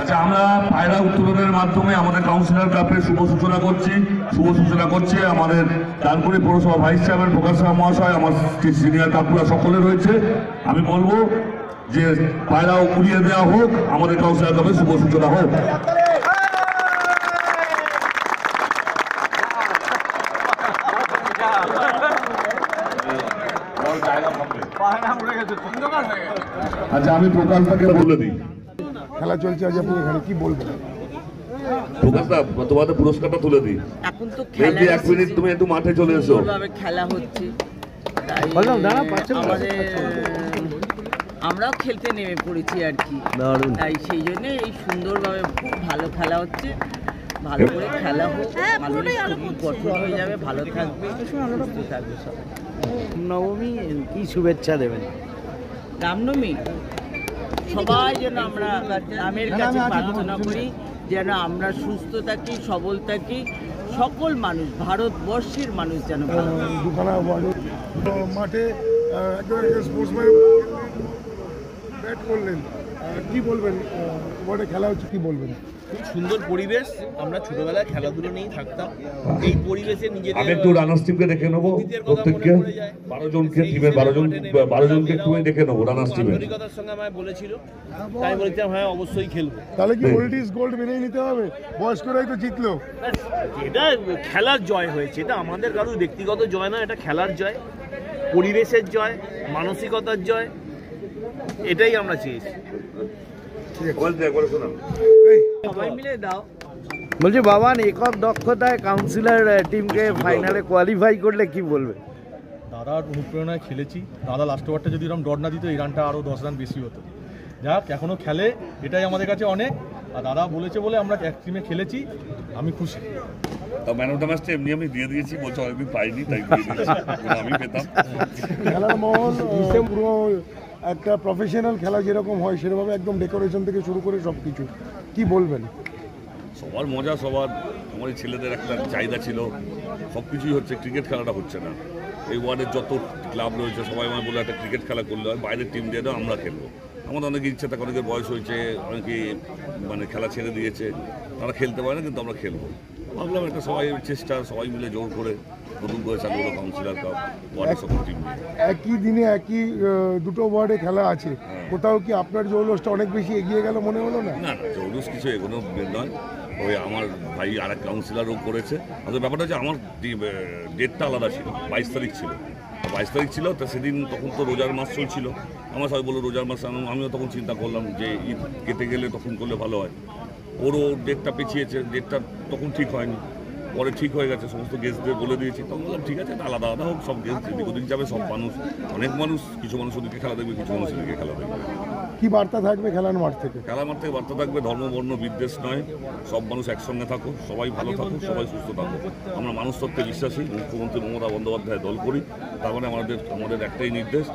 আচ্ছা, আমরা পায়রা উত্তোলনের মাধ্যমে আমাদের কাউন্সিলর কাপের শুভ সূচনা করছে আমাদের ডানকুনি পৌরসভা ভাইস চেয়ারম্যান প্রকাশ সাহা মহাশয়, আমার সিনিয়র কাকুরা সকলে রয়েছে। আমি বলবো যে পায়রাও উড়িয়ে দেওয়া হোক, আমাদের কাউন্সিলর কাপের শুভ সূচনা হোক। আচ্ছা, আমি প্রকাশটাকে বলে দিই। খেলা চলছে আজ, আপনি এখানে কি বলবেন? প্রকাশদা, তোমাদের পুরস্কারটা তুলে দিই। এখন তো খেলা, এক মিনিট তুমি একটু মাঠে চলে এসো। খেলা হচ্ছে, আমরাও খেলতে নেমে পড়েছি আর কি। তাই সেই জন্য এই সুন্দরভাবে খুব ভালো খেলা হচ্ছে। ভালো করে খেলা হোক, মানুষের শরীর গঠন হয়ে যাবে, ভালো থাকবে, সুস্থ থাকবে সবাই। নবমী কি শুভেচ্ছা দেবেন? রামনবমী সবাই যেন আমরা রামের কাছে প্রার্থনা করি যেন আমরা সুস্থ থাকি, সবল থাকি, সকল মানুষ, ভারতবর্ষের মানুষ যেন ভালো থাকে। দুখানা মাঠে স্পোর্টসম্যান ব্যাট করলেন, কি বলবেন? ওয়ার্ডে খেলা হচ্ছে, কি বলবেন? খুব সুন্দর পরিবেশ, আমরা ছোটবেলায় খেলাধুলো নিয়েই থাকতাম। এই পরিবেশে নিজেদের আমি একটু রানার্স টিমকে দেখে নেবো, প্রত্যেককে 12 জনকে, টিমের 12 জনকে একটু দেখে নেবো রানার্স টিমে। আন্তরিকতার সঙ্গে আমায় বলেছিল, তাই বলেছিলাম হ্যাঁ অবশ্যই খেলবো। তাহলে কি ওল্ড ইজ গোল্ড মেনেই নিতে হবে? বয়স্করাই তো জিতলো। এটা খেলার জয় হয়েছে, এটা আমাদের কারোর ব্যক্তিগত জয় না, এটা খেলার জয়, পরিবেশের জয়, মানসিকতার জয়, এটাই আমরা চেয়েছি। সবাই মিলে দাও। বলছি বাবান, একক দক্ষতায় কাউন্সিলর টিমকে ফাইনালে কোয়ালিফাই করলে কি বলবে? দাদার অনুপ্রেরণায় খেলেছি। দাদা লাস্ট ওভারটা যদি এরকম ডট না দিত, এই রানটা আরও 10 রান বেশি হতো। যাক, এখনও খেলে, এটাই আমাদের কাছে অনেক। আর দাদা বলেছে বলে আমরা এক টিমে খেলেছি, আমি খুশি। ম্যান অফ দ্য ম্যাচটা এমনি আমি দিয়ে দিয়েছি, বলছে আমি পাইনি, তাই আমি পেতাম। খেলার মহল পুরো একটা প্রফেশনাল খেলা যেরকম হয় সেরকম একদম ডেকোরেশন থেকে শুরু করে সব কিছু, কি বলবেন? সবার মজা, সবার আমার ছেলেদের একটা চাহিদা ছিল, সব কিছুই হচ্ছে, ক্রিকেট খেলাটা হচ্ছে না। এই ওয়ার্ডের যত ক্লাব রয়েছে সবাই আমার বলে একটা ক্রিকেট খেলা করলে হয়, বাইরের টিম দিয়ে আমরা খেলবো। আমাদের অনেকে ইচ্ছা থাকে, অনেকের বয়স হয়েছে, অনেকে মানে খেলা ছেড়ে দিয়েছে, তারা খেলতে পারে না, কিন্তু আমরা খেলবো। ভাবলাম একটা সবাই চেষ্টা, সবাই মিলে জোর করে নতুন করে চালু হলো কাউন্সিলর কাপ ওয়ার্ডের সকল টিম নিয়ে। একই দিনে একই দুটো ওয়ার্ডে খেলা আছে, কোথাও কি আপনার জৌলসটা অনেক বেশি এগিয়ে গেল মনে হলো না? না, জৌলুস কিছু এগোনো নয়, ওই আমার ভাই আর এক কাউন্সিলরও করেছে। আসলে ব্যাপারটা হচ্ছে আমার ডেটটা আলাদা ছিল, 22 তারিখ ছিল। 22 তারিখ ছিল, তা সেদিন তখন তো রোজার মাস চলছিল। আমার সবাই বললো রোজার মাস, আমিও তখন চিন্তা করলাম যে ঈদ কেটে গেলে তখন করলে ভালো হয়। ওরও ডেটটা পেছিয়েছে, ডেটটা তখন ঠিক হয়নি, পরে ঠিক হয়ে গেছে, সমস্ত গেস্টদের বলে দিয়েছি। তখন বললাম ঠিক আছে, আলাদা আলাদা হোক, সব গেস্ট এদিক ওদিক যাবে, সব মানুষ, অনেক মানুষ, কিছু মানুষ ওদিকে খেলা দেখবে, কিছু মানুষ এদিকে খেলা দেখবে। কি বার্তা থাকবে খেলার মাঠ থেকে? খেলার মাঠ থেকে বার্তা থাকবে ধর্ম বর্ণ বিদ্বেষ নয়, সব মানুষ একসঙ্গে থাকো, সবাই ভালো থাকো, সবাই সুস্থ থাকো। আমরা মানুষ তত্ত্বে বিশ্বাসী, মুখ্যমন্ত্রী মমতা বন্দ্যোপাধ্যায় দল করি। তার মানে আমাদের একটাই নির্দেশ,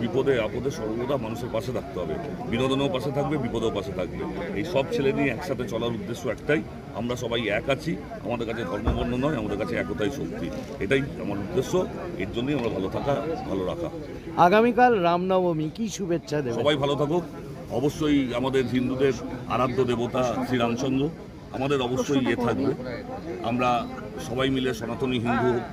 বিপদে আপদে সর্বদা মানুষের পাশে থাকতে হবে, বিনোদনেও পাশে থাকবে, বিপদেও পাশে থাকবে। এই সব ছেলে নিয়ে একসাথে চলার উদ্দেশ্য একটাই, আমরা সবাই এক আছি, আমাদের কাছে ধর্ম বর্ণ নয়, আমাদের কাছে একতাই শক্তি, এটাই আমার উদ্দেশ্য। এর জন্যই আমরা ভালো থাকা, ভালো রাখা। আগামীকাল রামনবমী, কি শুভেচ্ছা দেবেন? সবাই ভালো থাকুক। অবশ্যই আমাদের হিন্দুদের আরাধ্য দেবতা শ্রীরামচন্দ্র, আমাদের অবশ্যই থাকবে। আমরা সবাই মিলে সনাতনী হিন্দু হোক,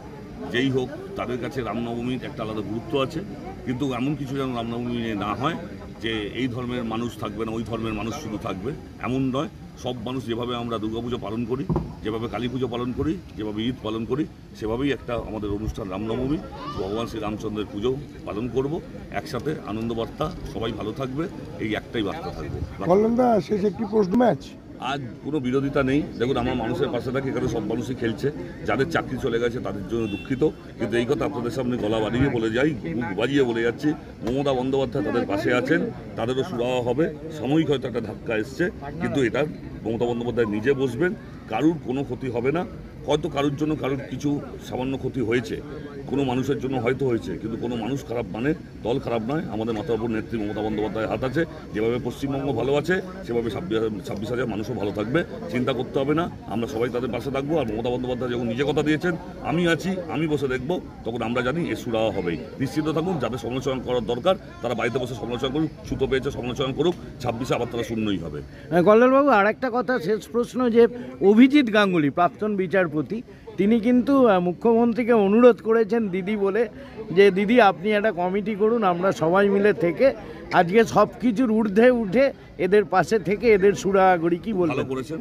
যেই হোক, তাদের কাছে রামনবমীর একটা আলাদা গুরুত্ব আছে। কিন্তু এমন কিছু যেন রামনবমী না হয় যে এই ধর্মের মানুষ থাকবে না, ওই ধর্মের মানুষ শুধু থাকবে, এমন নয়। সব মানুষ যেভাবে আমরা দুর্গাপুজো পালন করি, যেভাবে কালী পুজো পালন করি, যেভাবে ঈদ পালন করি, সেভাবেই একটা আমাদের অনুষ্ঠান রামনবমী, ভগবান শ্রীরামচন্দ্রের পুজো পালন করব একসাথে, আনন্দ বার্তা, সবাই ভালো থাকবে, এই একটাই বার্তা থাকবে। কল্যাণদা, শেষ একটি প্রশ্ন ম্যাচ, আজ কোনো বিরোধিতা নেই। দেখুন, আমার মানুষের পাশে থাকি, এখানে সব মানুষই খেলছে। যাদের চাকরি চলে গেছে তাদের জন্য দুঃখিত, কিন্তু এই কথা আপনাদের সামনে গলা বাড়িয়ে বলে যাই, মুখ বাজিয়ে বলে যাচ্ছি, মমতা বন্দ্যোপাধ্যায় তাদের পাশে আছেন, তাদেরও সুরাহা হবে। সাময়িক হয়তো একটা ধাক্কা এসছে, কিন্তু এটা মমতা বন্দ্যোপাধ্যায় নিজে বসবেন, কারুর কোনো ক্ষতি হবে না। হয়তো কারোর জন্য কারোর কিছু সামান্য ক্ষতি হয়েছে, কোনো মানুষের জন্য হয়তো হয়েছে, কিন্তু কোনো মানুষ খারাপ মানে দল খারাপ নয়। আমাদের মাথার উপর নেত্রী মমতা বন্দ্যোপাধ্যায়ের হাত আছে। যেভাবে পশ্চিমবঙ্গ ভালো আছে সেভাবে 26,000 মানুষও ভালো থাকবে, চিন্তা করতে হবে না। আমরা সবাই তাদের পাশে থাকবো। আর মমতা বন্দ্যোপাধ্যায় যখন নিজে কথা দিয়েছেন আমি আছি, আমি বসে দেখবো, তখন আমরা জানি এর সুরাহা হবেই। নিশ্চিত থাকুন, যাদের সমালোচনা করার দরকার তারা বাড়িতে বসে সমালোচনা করুক, ছুতো পেয়েছে সমালোচনা করুক, 26-এ আবার তারা শূন্যই হবে। কল্লোলবাবু, আর একটা কথা, শেষ প্রশ্ন, যে অভিজিৎ গাঙ্গুলি প্রাক্তন বিচারপতি, তিনি কিন্তু মুখ্যমন্ত্রীকে অনুরোধ করেছেন দিদি বলে, যে দিদি আপনি একটা কমিটি করুন, আমরা সবাই মিলে থেকে আজকে সব কিছুর ঊর্ধ্বে উঠে এদের পাশে থেকে এদের সুরাহা করি। কি ভালো বলবেন? করেছেন।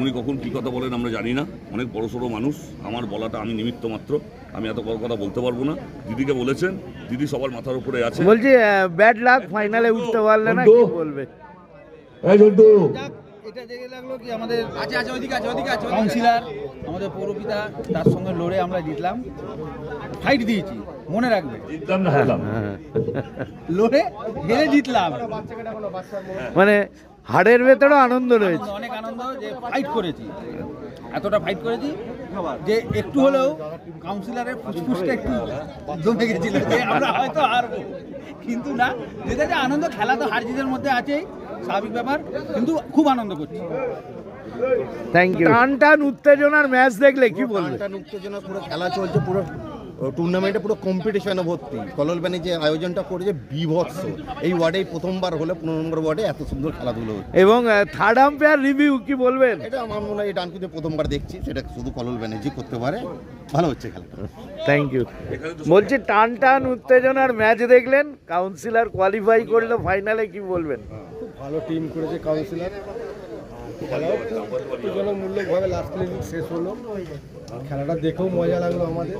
উনি কখন কী কথা বলেন আমরা জানি না, অনেক বড়সড় মানুষ, আমার বলাটা আমি নিমিত্ত মাত্র, আমি এত বড় কথা বলতে পারবো না। দিদিকে বলেছেন, দিদি সবার মাথার উপরে আছে। বলছি ব্যাড লাক, ফাইনালে উঠতে পারলে না, কি বলবে? এটা দেখে লাগলো কি আমাদের কাউন্সিলর, আমাদের পৌরপিতা, তার সঙ্গে লড়ে আমরা জিতলাম, ফাইট দিয়েছি, মনে রাখবে, লড়ে হেরে জিতলাম। মানে হাড়ের ভেতরে আনন্দ রয়েছে, অনেক আনন্দ যে ফাইট করেছি, এতটা ফাইট করেছি যে একটু হলেও কাউন্সিলরের ফুসফুসটা একটু জমে গেছিল যে আমরা হয়তো হারবো, কিন্তু না, যেটা যে আনন্দ, খেলা তো হার জিতের মধ্যে আছেই, স্বাভাবিক ব্যাপার, কিন্তু খুব আনন্দ করছি। Thank you. টান টান উত্তেজনার ম্যাচ দেখলে কি বলবে? টান উত্তেজনা, পুরো খেলা চলছে, পুরো টুর্নামেন্টে পুরো কম্পিটিশনে ভর্তি। কল্লোল ব্যানি যে আয়োজনটা করেছে বিভৎস। এই ওয়ার্ডেই প্রথমবার হলে 15 নম্বর ওয়ার্ডে এত সুন্দর খেলাধুলো হচ্ছে। এবং থার্ড আম্পায়ার রিভিউ কি বলবেন? এটা আমার মনে হয় এই ডানকুতে প্রথমবার দেখছি, সেটা শুধু কল্লোল ব্যানার্জি করতে পারে। ভালো হচ্ছে খেলাটা। Thank you. বলছি টান টান উত্তেজনার ম্যাচ দেখলেন, কাউন্সিলর কোয়ালিফাই করলো ফাইনালে, কি বলবেন? খুব ভালো টিম করেছে কাউন্সিলর, খেলাও খুব উত্তেজনামূলকভাবে লাস্ট মিনিট শেষ হলো। খেলাটা দেখেও মজা লাগলো আমাদের।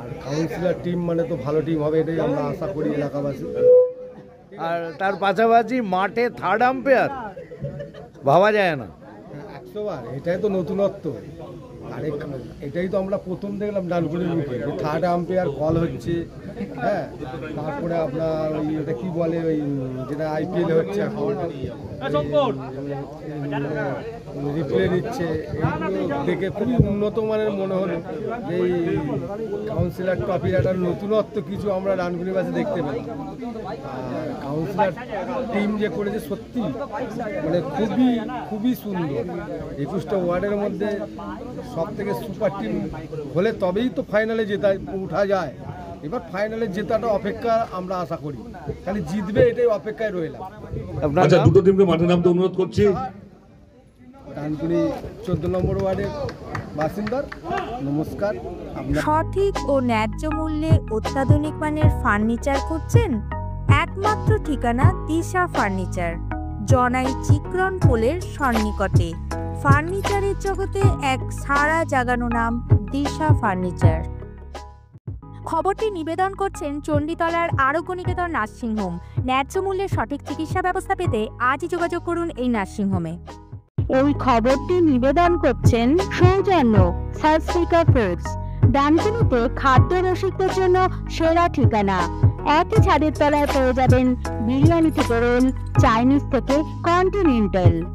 আর কাউন্সিলর টিম মানে তো ভালো টিম হবে, এটাই আমরা আশা করি এলাকাবাসী। আর তার পাশাপাশি মাঠে থার্ড আম্পায়ার ভাবা যায় না, 100 বার, এটাই তো নতুনত্ব। আর এটাই তো আমরা প্রথম দেখলাম ডানকুনির মুখে, থার্ড আম্পায়ার কল হচ্ছে। হ্যাঁ, তারপরে আপনার ওই ওটা কি বলে, ওই যেটা IPL হচ্ছে এখন, রিপ্লে নিচ্ছে, এগুলো দেখে খুবই উন্নত মানের মনে হলো। এই কাউন্সিলর ট্রফির একটা নতুনত্ব কিছু আমরা ডানকুনিবাসী দেখতে পেলাম। আর কাউন্সিলর টিম যে করেছে সত্যি মানে খুবই খুবই সুন্দর। 21টা ওয়ার্ডের মধ্যে সব থেকে সুপার টিম হলে তবেই তো ফাইনালে উঠা যায়। এবার ফাইনালে জেতাটা অপেক্ষা আমরা আশা করি, খালি জিতবে এটাই অপেক্ষায় রইলাম। আচ্ছা, দুটো টিমকে মাঠে নামতে অনুরোধ করছি। ডানকুনি 14 নম্বর ওয়ার্ডের বাসিন্দার নমস্কার। সঠিক ও ন্যায্য মূল্যে অত্যাধুনিক মানের ফার্নিচার খুঁজছেন? একমাত্র ঠিকানা দিশা ফার্নিচার, জনাই চিকরন পোলের সন্নিকটে। ফার্নিচারের জগতে এক সাড়া জাগানো নাম দিশা ফার্নিচার। খবরটি নিবেদন করছেন চণ্ডীতলার আরোগ্য নিকেতন নার্সিংহোম। ন্যায্য মূল্যে সঠিক চিকিৎসা ব্যবস্থা পেতে আজই যোগাযোগ করুন এই নার্সিংহোমে। এই খবরটি নিবেদন করছেন সৌজন্য সার্সিকা ফুডস, ডানকুনিতে খাদ্য রসিকদের জন্য সেরা ঠিকানা। একই ছাদের তলায় পেয়ে যাবেন বিরিয়ানি থেকে রোল, চাইনিজ থেকে কন্টিনেন্টাল।